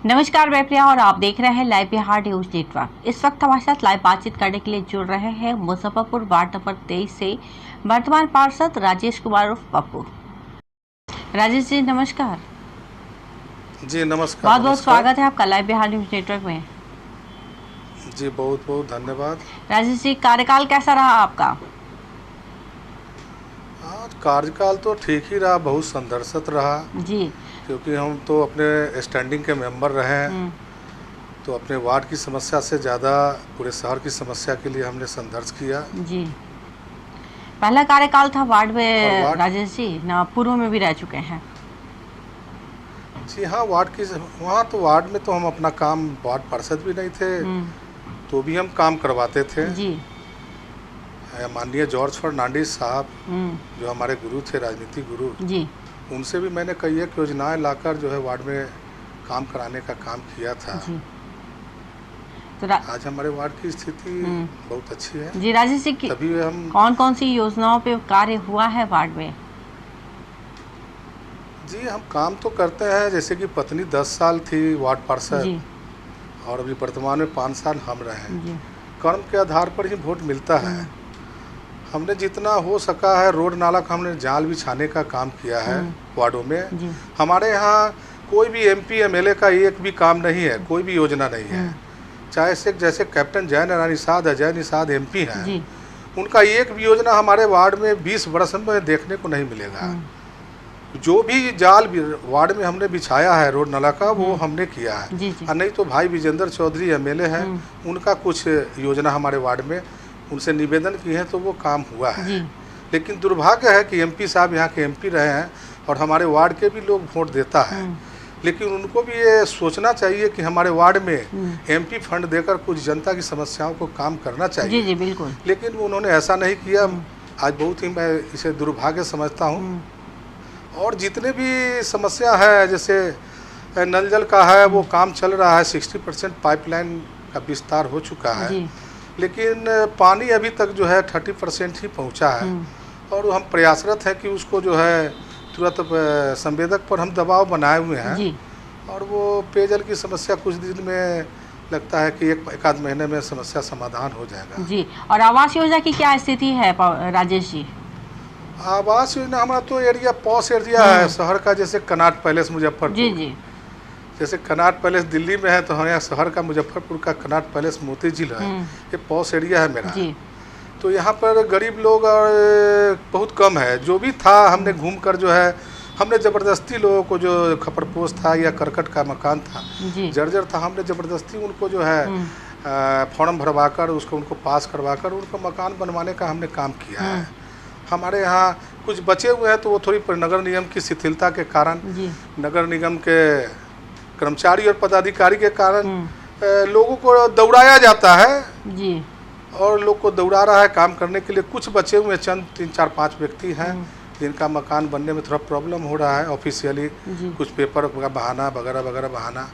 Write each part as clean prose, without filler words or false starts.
नमस्कार, मैं प्रिया और आप देख रहे हैं लाइव बिहार न्यूज नेटवर्क। इस वक्त हमारे साथ लाइव बातचीत करने के लिए जुड़ रहे हैं मुजफ्फरपुर वार्ड नंबर 23 से वर्तमान पार्षद राजेश कुमार उर्फ पप्पू। राजेश जी नमस्कार। जी नमस्कार। बहुत बहुत स्वागत है आपका लाइव बिहार न्यूज नेटवर्क में। जी बहुत बहुत धन्यवाद। राजेश जी, कार्यकाल कैसा रहा आपका? आज कार्यकाल तो ठीक ही रहा, बहुत संघर्षरत रहा जी। क्योंकि हम तो अपने स्टैंडिंग के मेंबर रहे हैं, तो अपने वार्ड की समस्या से ज़्यादा पूरे शहर की समस्या के लिए हमने संघर्ष किया। जी, पहला कार्यकाल था वार्ड में राजेश जी, ना पूर्व में भी रह चुके हैं? जी हाँ, वहाँ तो वार्ड में तो हम अपना काम, वार्ड पार्षद भी नहीं थे तो भी हम काम करवाते थे। जी। माननीय जॉर्ज फर्नांडिस साहब जो हमारे गुरु थे, राजनीतिक गुरु जी, उनसे भी मैंने कई एक योजनाएं लाकर जो है वार्ड में काम कराने का काम किया था। जी। तो आज हमारे वार्ड की स्थिति बहुत अच्छी है। जी राजेश जी, तभी हम कौन कौन सी योजनाओं पे कार्य हुआ है वार्ड में? जी हम काम तो करते हैं, जैसे कि पत्नी 10 साल थी वार्ड पार्षद और अभी वर्तमान में 5 साल हम रहे हैं। कर्म के आधार पर ही वोट मिलता है। हमने जितना हो सका है रोड नाला का हमने जाल बिछाने का काम किया है वार्डों में। हमारे यहाँ कोई भी एमपी एमएलए का एक भी काम नहीं है, कोई भी योजना नहीं है। चाहे से जैसे कैप्टन जय निषाद अजय निषाद एमपी हैं, उनका एक भी योजना हमारे वार्ड में 20 वर्ष में देखने को नहीं मिलेगा। जो भी जाल वार्ड में हमने बिछाया है रोड नाला का वो हमने किया है। और नहीं तो भाई विजेंद्र चौधरी एमएलए हैं, उनका कुछ योजना हमारे वार्ड में उनसे निवेदन किए हैं तो वो काम हुआ है। लेकिन दुर्भाग्य है कि एमपी साहब यहाँ के एमपी रहे हैं और हमारे वार्ड के भी लोग वोट देता है, लेकिन उनको भी ये सोचना चाहिए कि हमारे वार्ड में एमपी फंड देकर कुछ जनता की समस्याओं को काम करना चाहिए। जी बिल्कुल। लेकिन उन्होंने ऐसा नहीं किया। आज बहुत ही मैं इसे दुर्भाग्य समझता हूँ। और जितने भी समस्या है, जैसे नल जल का है वो काम चल रहा है, 60% पाइपलाइन का विस्तार हो चुका है, लेकिन पानी अभी तक जो है 30% ही पहुंचा है। और हम प्रयासरत हैं कि उसको जो है तुरंत संवेदक पर हम दबाव बनाए हुए हैं। और वो पेयजल की समस्या कुछ दिन में लगता है कि एक आध महीने में समस्या समाधान हो जाएगा। जी। और आवास योजना की क्या स्थिति है राजेश जी? आवास योजना हमारा तो एरिया पॉश एरिया है शहर का, जैसे कनाट पैलेस मुजफ्फरपुर। जी। जैसे कनाट पैलेस दिल्ली में है तो हमारे यहाँ शहर का मुजफ्फरपुर का कनाट पैलेस मोती झील है, ये पॉश एरिया है मेरा। तो यहाँ पर गरीब लोग बहुत कम है। जो भी था हमने घूमकर जो है हमने ज़बरदस्ती लोगों को, जो खपरपोश था या करकट का मकान था, जर्जर था, हमने ज़बरदस्ती उनको जो है फॉर्म भरवाकर उनको पास करवाकर उनको मकान बनवाने का हमने काम किया है। हमारे यहाँ कुछ बचे हुए हैं तो वो थोड़ी नगर निगम की शिथिलता के कारण, नगर निगम के कर्मचारी और पदाधिकारी के कारण लोगों को दौड़ाया जाता है। और लोग को दौड़ा रहा है काम करने के लिए। कुछ बचे हुए चंद 3-4-5 व्यक्ति हैं जिनका मकान बनने में थोड़ा प्रॉब्लम हो रहा है ऑफिशियली, कुछ पेपर का बहाना वगैरह वगैरह बहाना,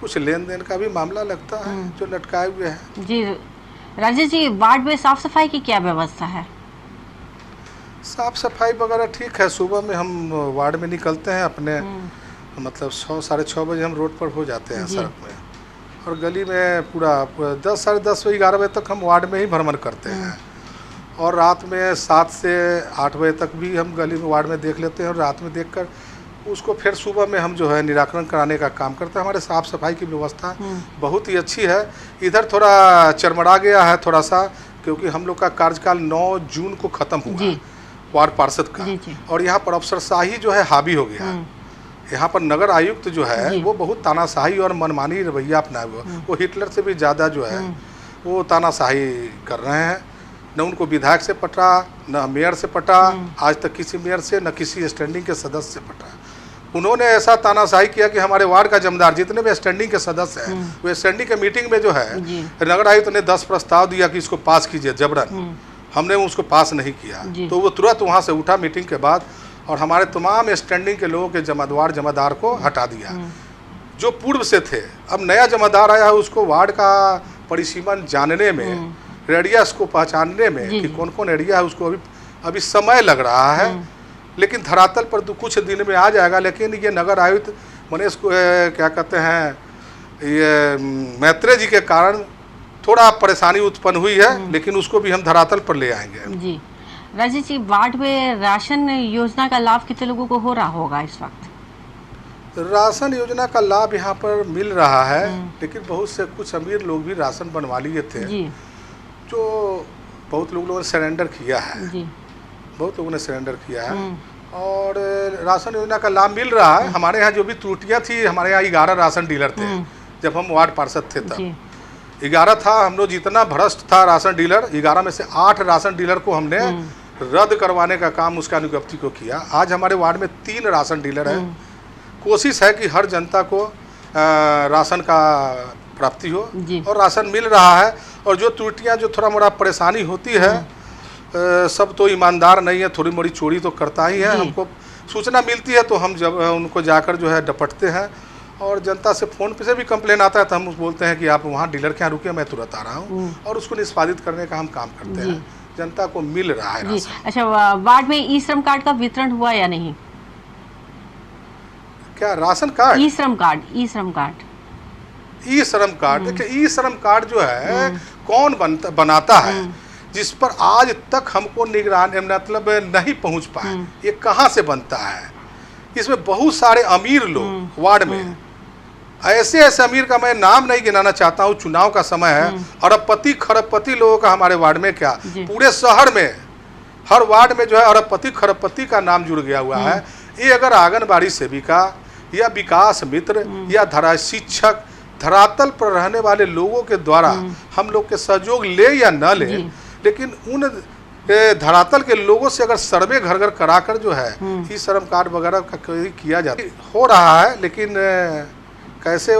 कुछ लेन देन का भी मामला लगता है जो लटकाए हुए हैं। जी राजेश जी, वार्ड में साफ सफाई की क्या व्यवस्था है? साफ सफाई वगैरह ठीक है। सुबह में हम वार्ड में निकलते हैं अपने, मतलब 6-6:30 बजे हम रोड पर हो जाते हैं सड़क में, और गली में पूरा 10, साढ़े 10 बजे 11 बजे तक हम वार्ड में ही भ्रमण करते हैं। और रात में 7 से 8 बजे तक भी हम गली में वार्ड में देख लेते हैं, और रात में देखकर उसको फिर सुबह में हम जो है निराकरण कराने का काम करते हैं। हमारे साफ़ सफाई की व्यवस्था बहुत ही अच्छी है। इधर थोड़ा चरमरा गया है थोड़ा सा, क्योंकि हम लोग का कार्यकाल 9 जून को ख़त्म हुआ वार्ड पार्षद का, और यहाँ पर अफसरशाही जो है हावी हो गया। यहाँ पर नगर आयुक्त जो है वो बहुत तानाशाही और मनमानी रवैया अपनाए हुए, वो हिटलर से भी ज़्यादा जो है वो तानाशाही कर रहे हैं। न उनको विधायक से पटा, न मेयर से पटा, आज तक किसी मेयर से न किसी स्टैंडिंग के सदस्य से पटा। उन्होंने ऐसा तानाशाही किया कि हमारे वार्ड का जमदार जितने भी स्टैंडिंग के सदस्य हैं, वो स्टैंडिंग के मीटिंग में जो है नगर आयुक्त ने 10 प्रस्ताव दिया कि इसको पास कीजिए जबरन, हमने उसको पास नहीं किया। तो वो तुरंत वहाँ से उठा मीटिंग के बाद, और हमारे तमाम स्टैंडिंग के लोगों के जमादार को हटा दिया जो पूर्व से थे। अब नया जमादार आया है, उसको वार्ड का परिसीमन जानने में, रेडियस को पहचानने में कि कौन कौन एरिया है, उसको अभी समय लग रहा है। लेकिन धरातल पर कुछ दिन में आ जाएगा। लेकिन ये नगर आयुक्त मनीष क्या कहते हैं ये मैत्रेय जी के कारण थोड़ा परेशानी उत्पन्न हुई है, लेकिन उसको भी हम धरातल पर ले आएंगे। जी राजेश जी, वार्ड में राशन योजना का लाभ कितने लोगों को हो रहा होगा इस वक्त? राशन योजना का लाभ यहाँ पर मिल रहा है, लेकिन बहुत से कुछ अमीर लोग भी राशन बनवा लिए थे जी। जो बहुत लोगों ने सरेंडर किया है जी। बहुत लोगों ने सरेंडर किया है और राशन योजना का लाभ मिल रहा है। हमारे यहाँ जो भी त्रुटियाँ थी, हमारे यहाँ 11 राशन डीलर थे जब हम वार्ड पार्षद थे तब 11 था। हम लोग जितना भ्रष्ट था राशन डीलर, 11 में से 8 राशन डीलर को हमने रद्द करवाने का काम उसका अनुज्ञप्ति को किया। आज हमारे वार्ड में 3 राशन डीलर हैं। कोशिश है कि हर जनता को राशन का प्राप्ति हो और राशन मिल रहा है। और जो त्रुटियां, जो थोड़ा मोड़ा परेशानी होती है, सब तो ईमानदार नहीं है, थोड़ी मोड़ी चोरी तो करता ही है। हमको सूचना मिलती है तो हम जब उनको जाकर जो है डपटते हैं। और जनता से फ़ोन पे से भी कंप्लेन आता है तो हम बोलते हैं कि आप वहाँ डीलर के यहाँ रुके, मैं तुरंत आ रहा हूँ, और उसको निष्पादित करने का हम काम करते हैं। जनता को मिल रहा है राशन। अच्छा, वार्ड में ई श्रम कार्ड का वितरण हुआ या नहीं? क्या राशन कार्ड? ई श्रम कार्ड। ई श्रम कार्ड देखिए, ई श्रम कार्ड जो है कौन बनाता है, जिस पर आज तक हमको निगरानी मतलब नहीं पहुंच पाए, ये कहाँ से बनता है? इसमें बहुत सारे अमीर लोग वार्ड में, ऐसे अमीर का मैं नाम नहीं गिनाना चाहता हूँ, चुनाव का समय है, अरबपति खरबपति लोगों का हमारे वार्ड में, क्या पूरे शहर में हर वार्ड में जो है अरबपति खरबपति का नाम जुड़ गया हुआ है। ये अगर आंगनबाड़ी सेविका या विकास मित्र या शिक्षक, धरातल पर रहने वाले लोगों के द्वारा हम लोग के सहयोग ले या न ले, लेकिन उन धरातल के लोगों से अगर सर्वे घर घर कराकर जो है ई श्रम कार्ड वगैरह का किया जाता हो रहा है, लेकिन कैसे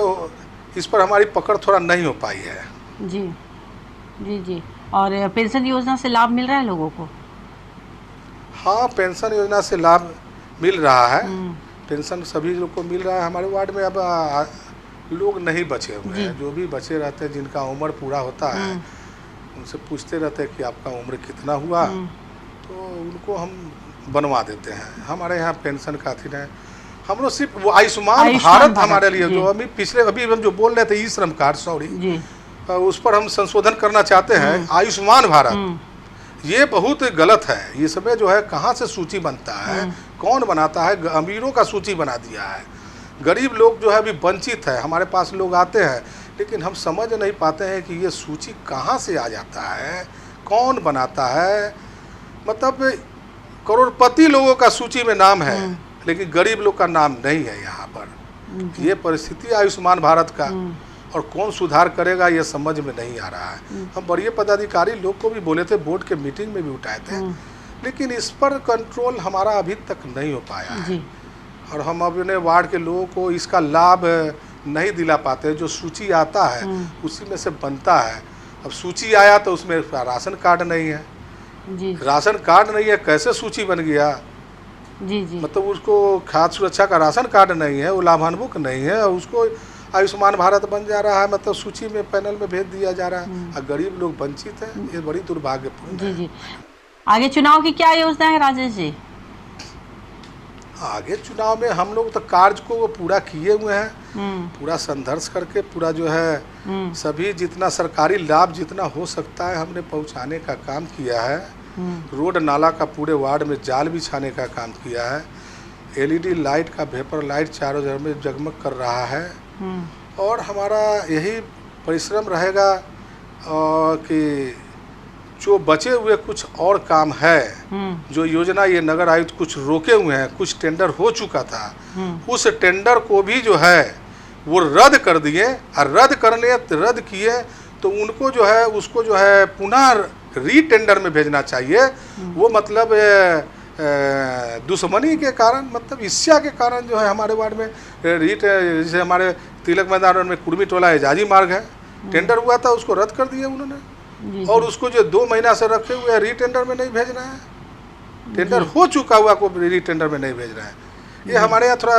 इस पर हमारी पकड़ थोड़ा नहीं हो पाई है। जी जी जी। और पेंशन योजना से लाभ मिल रहा है लोगों को? हाँ, पेंशन योजना से लाभ मिल रहा है। पेंशन सभी लोग को मिल रहा है। हमारे वार्ड में अब लोग नहीं बचे हुए हैं, जो भी बचे रहते हैं, जिनका उम्र पूरा होता है, उनसे पूछते रहते हैं कि आपका उम्र कितना हुआ, तो उनको हम बनवा देते हैं। हमारे यहाँ पेंशन का थी ना, हम लोग सिर्फ वो आयुष्मान भारत हमारे लिए, जो अभी पिछले अभी हम जो बोल रहे थे ई श्रम कार्ड, सॉरी, उस पर हम संशोधन करना चाहते हैं। आयुष्मान भारत ये बहुत गलत है। ये सब जो है कहाँ से सूची बनता है, कौन बनाता है? अमीरों का सूची बना दिया है। गरीब लोग जो है अभी वंचित है। हमारे पास लोग आते हैं, लेकिन हम समझ नहीं पाते हैं कि ये सूची कहाँ से आ जाता है, कौन बनाता है। मतलब करोड़पति लोगों का सूची में नाम है, लेकिन गरीब लोग का नाम नहीं है यहाँ पर। ये परिस्थिति आयुष्मान भारत का, और कौन सुधार करेगा ये समझ में नहीं आ रहा है। हम बड़े पदाधिकारी लोग को भी बोले थे, बोर्ड के मीटिंग में भी उठाए थे, लेकिन इस पर कंट्रोल हमारा अभी तक नहीं हो पाया है। और हम अपने वार्ड के लोगों को इसका लाभ नहीं दिला पाते। जो सूची आता है उसी में से बनता है। अब सूची आया तो उसमें राशन कार्ड नहीं है। राशन कार्ड नहीं है, कैसे सूची बन गया? मतलब उसको खाद्य सुरक्षा का राशन कार्ड नहीं है, वो लाभान्वित नहीं है, और उसको आयुष्मान भारत बन जा रहा है, मतलब सूची में पैनल में भेज दिया जा रहा है, और गरीब लोग वंचित हैं। ये बड़ी दुर्भाग्यपूर्ण है। आगे चुनाव की क्या योजना है राजेश जी? आगे चुनाव में हम लोग तो कार्य को पूरा किए हुए हैं, पूरा संघर्ष करके पूरा जो है सभी जितना सरकारी लाभ जितना हो सकता है हमने पहुंचाने का काम किया है। रोड नाला का पूरे वार्ड में जाल बिछाने का काम किया है। एलईडी लाइट का वेपर लाइट चारों जगह में जगमग कर रहा है। और हमारा यही परिश्रम रहेगा कि जो बचे हुए कुछ और काम है, जो योजना ये नगर आयुक्त कुछ रोके हुए हैं, कुछ टेंडर हो चुका था, उस टेंडर को भी जो है वो रद्द कर दिए। और रद्द किए तो उनको जो है उसको जो है पुनः रीटेंडर में भेजना चाहिए। वो मतलब दुश्मनी के कारण, मतलब ईर्ष्या के कारण जो है हमारे वार्ड में जैसे हमारे तिलक मैदान में कुर्मी टोला एजाजी मार्ग है, टेंडर हुआ था, उसको रद्द कर दिया उन्होंने। और उसको जो 2 महीना से रखे हुए रीटेंडर में नहीं भेजना है। टेंडर हो चुका हुआ को रीटेंडर में नहीं भेज रहा है। ये हमारे यहाँ थोड़ा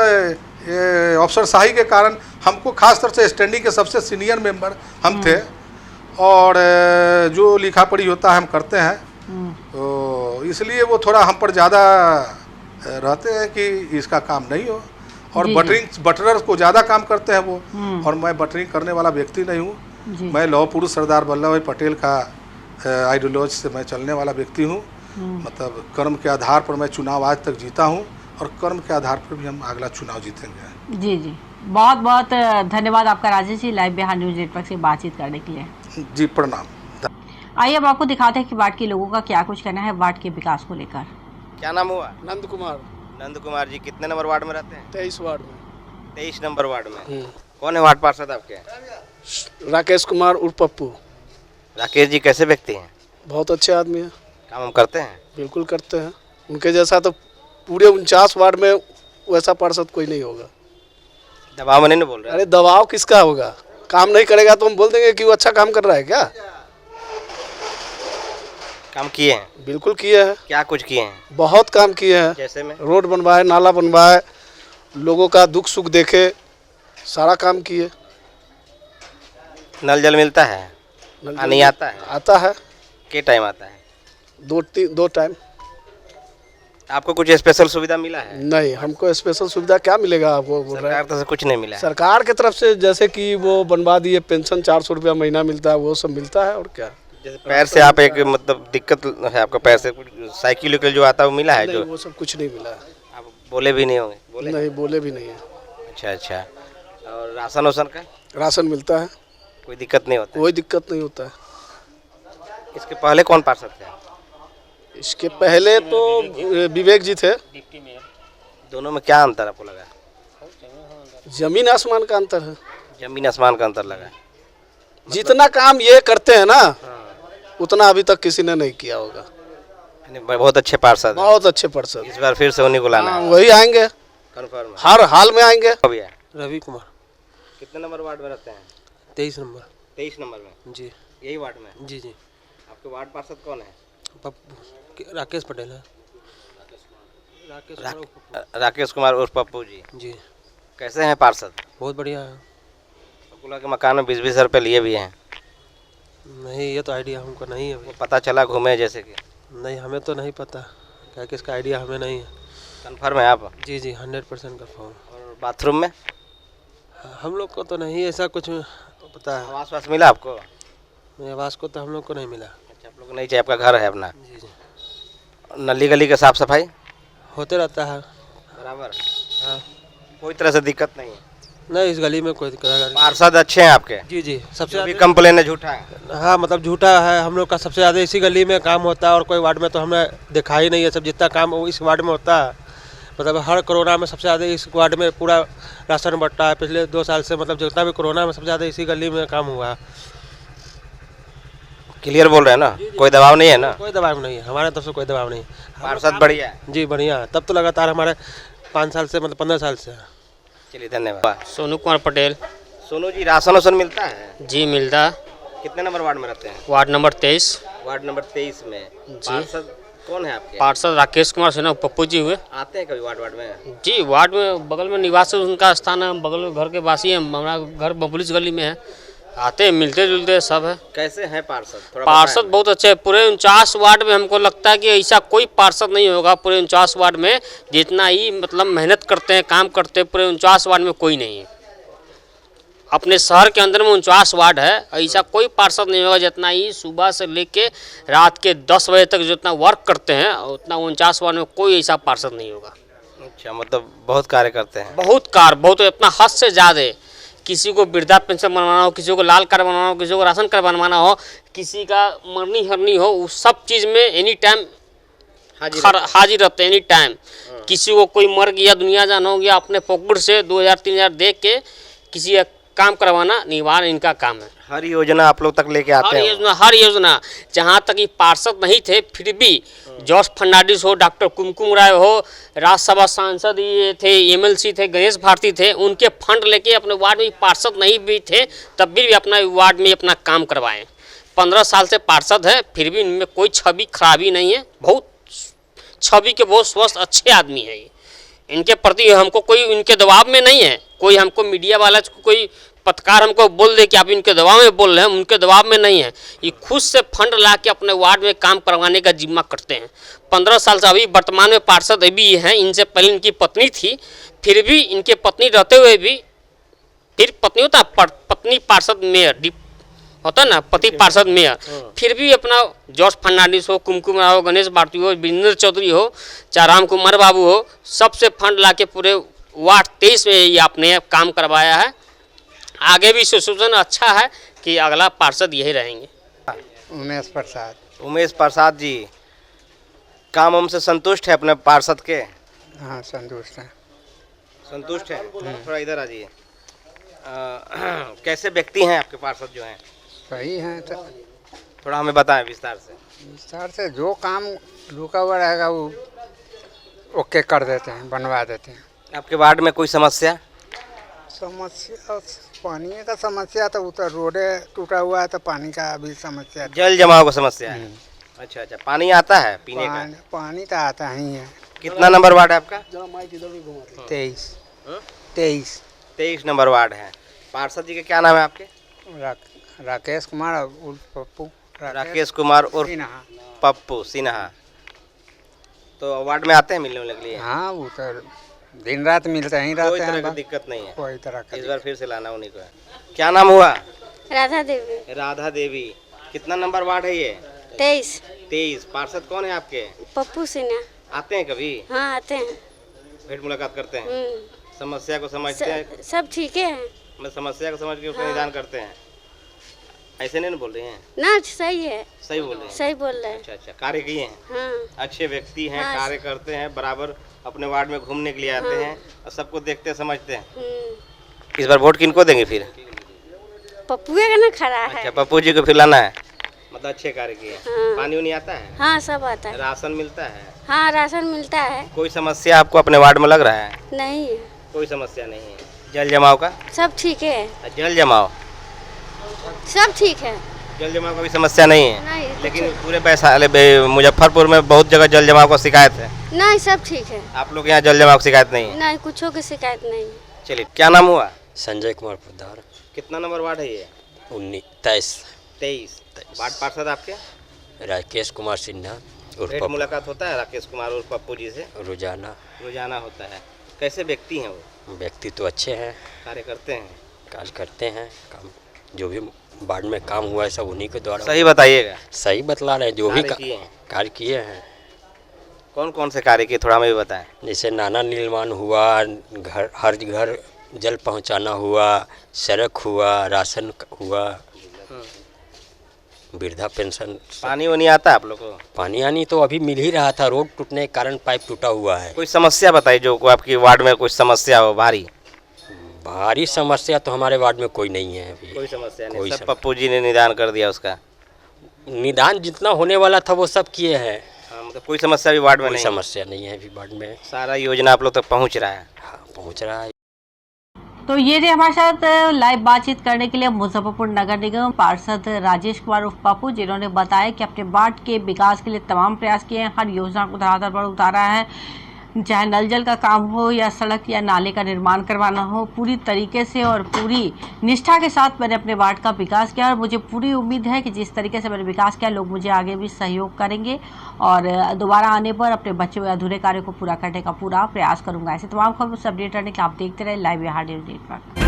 अफसरशाही के कारण, हमको खास तौर से स्टैंडिंग के सबसे सीनियर मेंबर हम थे, और जो लिखा पढ़ी होता है हम करते हैं, तो इसलिए वो थोड़ा हम पर ज़्यादा रहते हैं कि इसका काम नहीं हो। और जी, बटरर को ज़्यादा काम करते हैं वो। और मैं बटरिंग करने वाला व्यक्ति नहीं हूँ। जी। मैं लौह पुरुष सरदार वल्लभ भाई पटेल का आइडियोलॉजी से मैं चलने वाला व्यक्ति हूँ। मतलब कर्म के आधार पर मैं चुनाव आज तक जीता हूँ और कर्म के आधार पर भी हम अगला चुनाव जीतेंगे। जी जी, बहुत बहुत धन्यवाद आपका Rajesh ji, live Bihar news network से बातचीत करने के लिए। जी प्रणाम। आइए अब आपको दिखाते हैं कि वार्ड के लोगों का क्या कुछ कहना है वार्ड के विकास को लेकर। क्या नाम हुआ? नंद कुमार, नंद कुमार जी, कितने नंबर वार्ड में रहते हैं? 23 वार्ड में। 23 नंबर वार्ड में। कौन है वार्ड पार्षद आपके? राकेश कुमार उर्फ पप्पू। राकेश जी कैसे व्यक्ति हैं? बहुत अच्छे आदमी हैं, काम हम करते हैं? बिल्कुल करते हैं। उनके जैसा तो पूरे 49 वार्ड में वैसा पार्षद कोई नहीं होगा। दबाव में नहीं बोल रहे? अरे दबाव किसका होगा? काम नहीं करेगा तो हम बोल देंगे कि वो अच्छा काम कर रहा है क्या? काम किए हैं? बिल्कुल किए हैं, क्या कुछ किए हैं? बहुत काम किए हैं। जैसे में? रोड बनवाए, नाला बनवाए, लोगों का दुख सुख देखे, सारा काम किए। नल जल मिलता है? नल पानी जल आता है? आता है, के टाइम आता है? 2 टाइम। आपको कुछ स्पेशल सुविधा मिला है? नहीं, हमको स्पेशल सुविधा क्या मिलेगा? आपको बोल रहे सरकार हैं तरफ से कुछ नहीं मिला है? सरकार की तरफ से, जैसे कि वो बनवा दिए, पेंशन 400 रुपया महीना मिलता है, वो सब मिलता है। और क्या? जैसे पैर से आप एक मतलब दिक्कत है आपका, पैर से कुछ साइकिल वाइकिल जो आता है वो मिला है? नहीं, जो वो सब कुछ नहीं मिला है। आप बोले भी नहीं होंगे? बोले? नहीं, बोले भी नहीं है। अच्छा अच्छा। और राशन वाशन का राशन मिलता है, कोई दिक्कत नहीं होता? कोई दिक्कत नहीं होता है। इसके पहले कौन पार्षद थे? इसके पहले तो विवेक जी थे। दोनों में क्या अंतर आपको लगा? जमीन आसमान का अंतर है। जमीन आसमान का अंतर लगा? जितना काम ये करते हैं ना, उतना अभी तक किसी ने नहीं किया होगा। यानी बहुत अच्छे पार्षद हैं। बहुत अच्छे पार्षद। इस बार फिर से उन्हीं को लाना हाँ, है? वही आएंगे, कंफर्म है? हर हाल में आएंगे। भैया रवि कुमार, कितने नंबर वार्ड में रहते हैं? 23 नंबर। 23 नंबर में? जी यही वार्ड में? जी जी। आपके वार्ड पार्षद कौन है? राकेश पटेल है। राकेश कुमार उर्फ पप्पू जी। जी, कैसे हैं पार्षद? बहुत बढ़िया है। पपुला के मकान में 20-20 हज़ार रुपये लिए भी हैं। नहीं, ये तो आइडिया हमको नहीं है वो अभी। पता चला घूमे जैसे कि। नहीं, हमें तो नहीं पता क्या किसका आइडिया, हमें नहीं है। कंफर्म है आप? जी जी, 100% कंफर्म। और बाथरूम में हम लोग को तो नहीं ऐसा कुछ पता है। आवास वास मिला आपको? आवास को तो हम लोग को नहीं मिला। अच्छा, आप लोग को नहीं चाहिए, आपका घर है अपना? जी जी, नली गली का साफ सफाई होते रहता है। बराबर? हाँ, कोई तरह से दिक्कत नहीं है? नहीं, इस गली में कोई दिक्कत नहीं। पार्षद अच्छे हैं आपके? जी जी, सबसे जो भी ज़्यादा। कंप्लेन है झूठा है? हाँ, मतलब झूठा है। हम लोग का सबसे ज़्यादा इसी गली में काम होता है और कोई वार्ड में तो हमने देखा ही नहीं है। सब जितना काम वो इस वार्ड में होता है, मतलब हर कोरोना में सबसे ज़्यादा इस वार्ड में पूरा राशन बंटा है। पिछले 2 साल से मतलब जितना भी कोरोना में सबसे ज़्यादा इसी गली में काम हुआ है। क्लियर बोल रहे हैं ना? कोई दबाव नहीं है ना? कोई दबाव नहीं है, हमारे तरफ से कोई दबाव नहीं है। पार्षद बढ़िया है? जी बढ़िया है, तब तो लगातार हमारे 5 साल से मतलब 15 साल से है। चलिए धन्यवाद। सोनू कुमार पटेल। सोनू जी, राशन वासन मिलता है? जी मिलता। कितने नंबर वार्ड में रहते हैं? Ward number 23। वार्ड नंबर 23 में। पार्षद कौन है आपके? पार्षद राकेश कुमार सिन्हा पप्पू जी हुए। आते हैं कभी वार्ड में? जी, वार्ड में बगल में निवास है, उनका स्थान है, बगल में घर के वासी हैं। हमारा घर बबुलिस गली में है, आते हैं, मिलते जुलते सब है। कैसे हैं पार्षद? थोड़ा पार्षद बताएं। बहुत अच्छे हैं। पूरे 49 वार्ड में हमको लगता है कि ऐसा कोई पार्षद नहीं होगा पूरे 49 वार्ड में जितना ही मतलब मेहनत करते हैं, काम करते हैं। पूरे 49 वार्ड में कोई नहीं है। अपने शहर के अंदर में 49 वार्ड है, ऐसा कोई पार्षद नहीं होगा जितना ही सुबह से लेके रात के 10 बजे तक जितना वर्क करते हैं, उतना 49 वार्ड में कोई ऐसा पार्षद नहीं होगा। अच्छा, मतलब बहुत कार्य करते हैं? बहुत इतना हद से ज़्यादा। किसी को वृद्धा पेंशन बनवाना हो, किसी को लाल कार्ड बनवाना हो, किसी को राशन कार्ड बनवाना हो, किसी का मरनी हरनी हो, उस सब चीज़ में एनी टाइम हाजिर रहते हैं। एनी टाइम किसी को कोई मर गया, दुनिया जान हो गया, अपने पॉकेट से 2000-3000 दे के किसी का काम करवाना निवारण इनका काम है। हर योजना आप लोग तक लेके आते हैं? हर योजना। जहाँ तक ये पार्षद नहीं थे फिर भी जॉर्ज फर्नांडिस हो, डॉक्टर कुमकुम राय हो, राज्यसभा सांसद ये थे, एमएलसी थे, गणेश भारती थे, उनके फंड लेके अपने वार्ड में पार्षद नहीं भी थे तब भी अपना वार्ड में अपना काम करवाएं। 15 साल से पार्षद है, फिर भी इनमें कोई छवि खराबी नहीं है। बहुत छवि के बहुत स्वस्थ अच्छे आदमी है ये। इनके प्रति हमको कोई इनके दबाव में नहीं है। कोई हमको मीडिया वाला कोई पत्रकार हमको बोल दे कि आप इनके दबाव में बोल रहे हैं, उनके दबाव में नहीं है। ये खुद से फंड ला के अपने वार्ड में काम करवाने का जिम्मा करते हैं। 15 साल से अभी वर्तमान में पार्षद अभी हैं, इनसे पहले इनकी पत्नी थी, फिर भी इनके पत्नी रहते हुए भी, फिर पत्नी होता है पत्नी पार्षद मेयर होता है ना, पति पार्षद मेयर, फिर भी अपना जॉर्ज फर्नांडिस हो, कुमकुम राव हो, गणेश भारती हो, विजेंद्र चौधरी हो, चाहे राम कुमार बाबू हो, सबसे फंड ला के पूरे वार्ड 23 में ये आपने काम करवाया है। आगे भी सिचुएशन अच्छा है कि अगला पार्षद यही रहेंगे। उमेश प्रसाद जी, काम हमसे संतुष्ट है अपने पार्षद के? हाँ, संतुष्ट है। संतुष्ट है। थोड़ा इधर आ जाइए। कैसे व्यक्ति हैं आपके पार्षद जो हैं? सही है। तो थोड़ा हमें बताएं विस्तार से। जो काम रुका हुआ रहेगा वो ओके कर देते हैं, बनवा देते हैं। आपके वार्ड में कोई समस्या? पानी का समस्या तो उधर रोडे टूटा हुआ है, तो पानी का अभी समस्या। जल जमाव का समस्या है। अच्छा, पानी आता है पीने का? पानी तो आता ही है। कितना नंबर वार्ड है आपका? 23 नंबर वार्ड है। पार्षद जी के क्या नाम है आपके? राकेश कुमार उर्फ पप्पू। राकेश कुमार उर्फ पप्पू सिन्हा। तो वार्ड में आते हैं मिलने के लिए? हाँ, वो तो दिन रात मिलते ही रहते हैं। कोई तरह की दिक्कत नहीं है? कोई तरह का। इस बार फिर से लाना उन्हीं को है। क्या नाम हुआ? राधा देवी। राधा देवी। कितना नंबर वार्ड है ये? 23। पार्षद कौन है आपके? पप्पू सिन्हा। आते हैं कभी? हाँ, आते हैं। भेंट मुलाकात करते हैं? समस्या को समझते हैं? सब ठीक है। मैं समस्या को समझ के उसका निदान करते हैं। ऐसे नहीं बोल रहे हैं ना? सही है। सही बोल रहे हैं? सही बोल रहे हैं। अच्छा, कार्य किए हैं। हाँ। अच्छे व्यक्ति हैं। हाँ। कार्य करते हैं, बराबर अपने वार्ड में घूमने के लिए आते हैं और सबको देखते समझते हैं। इस बार वोट किनको देंगे फिर? पप्पू का ना खड़ा है। अच्छा, पप्पू जी को फिर लाना है। मतलब अच्छे कार्य किए। हाँ। पानी उनी आता है? हाँ, सब आता है। राशन मिलता है? हाँ, राशन मिलता है। कोई समस्या आपको अपने वार्ड में लग रहा है? नहीं है। कोई समस्या नहीं है। जल जमाव का? सब ठीक है। जल जमाव सब ठीक है। जल जमाव का भी समस्या नहीं है? नहीं, लेकिन पूरे मुजफ्फरपुर में बहुत जगह जल जमाव का शिकायत है। नहीं, सब ठीक है। आप लोग यहाँ जल जमाव की शिकायत नहीं है? नहीं, कुछो की शिकायत नहीं। चलिए, क्या नाम हुआ? संजय कुमार पोद्दार। कितना नंबर वार्ड है ये? 23। वार्ड पार्षद आपके? राकेश कुमार सिन्हा। भेंट मुलाकात होता है राकेश कुमार और पप्पू जी से? रोजाना होता है। कैसे व्यक्ति हैं वो? व्यक्ति तो अच्छे हैं, कार्य करते हैं? कार्य करते हैं। काम जो भी वार्ड में काम हुआ है सब उन्हीं के द्वारा। सही बताइएगा। सही बतला रहे हैं। जो भी कार्य किए हैं। कौन कौन से कार्य किए, थोड़ा हमें भी बताएं। जैसे नाला निर्माण हुआ, हर घर जल पहुंचाना हुआ, सड़क हुआ, राशन हुआ, वृद्धा पेंशन। पानी वानी आता है आप लोग को? पानी आनी तो अभी मिल ही रहा था, रोड टूटने के कारण पाइप टूटा हुआ है। कोई समस्या बताइए जो आपकी वार्ड में कुछ समस्या हो भारी समस्या तो हमारे वार्ड में कोई नहीं है अभी। कोई समस्या नहीं? सब पप्पू जी ने निदान कर दिया उसका? निदान जितना होने वाला था वो सब किए हैं। मतलब कोई समस्या भी वार्ड में नहीं? समस्या नहीं है अभी वार्ड में। सारा योजना आप लोग तक पहुँच रहा है? हाँ, पहुँच रहा है। तो ये थे हमारे साथ लाइव बातचीत करने के लिए मुजफ्फरपुर नगर निगम पार्षद राजेश कुमार उर्फ पप्पू, जिन्होंने बताया कि अपने वार्ड के विकास के लिए तमाम प्रयास किए हैं, हर योजना को धरातल पर उतारा है, चाहे नल जल का काम हो या सड़क या नाले का निर्माण करवाना हो, पूरी तरीके से और पूरी निष्ठा के साथ मैंने अपने वार्ड का विकास किया और मुझे पूरी उम्मीद है कि जिस तरीके से मैंने विकास किया लोग मुझे आगे भी सहयोग करेंगे और दोबारा आने पर अपने बचे हुए अधूरे कार्य को पूरा करने का पूरा प्रयास करूंगा। ऐसे तमाम खबरों से अपडेट रहने के लिए आप देखते रहे लाइव बिहार न्यूज़ नेटवर्क।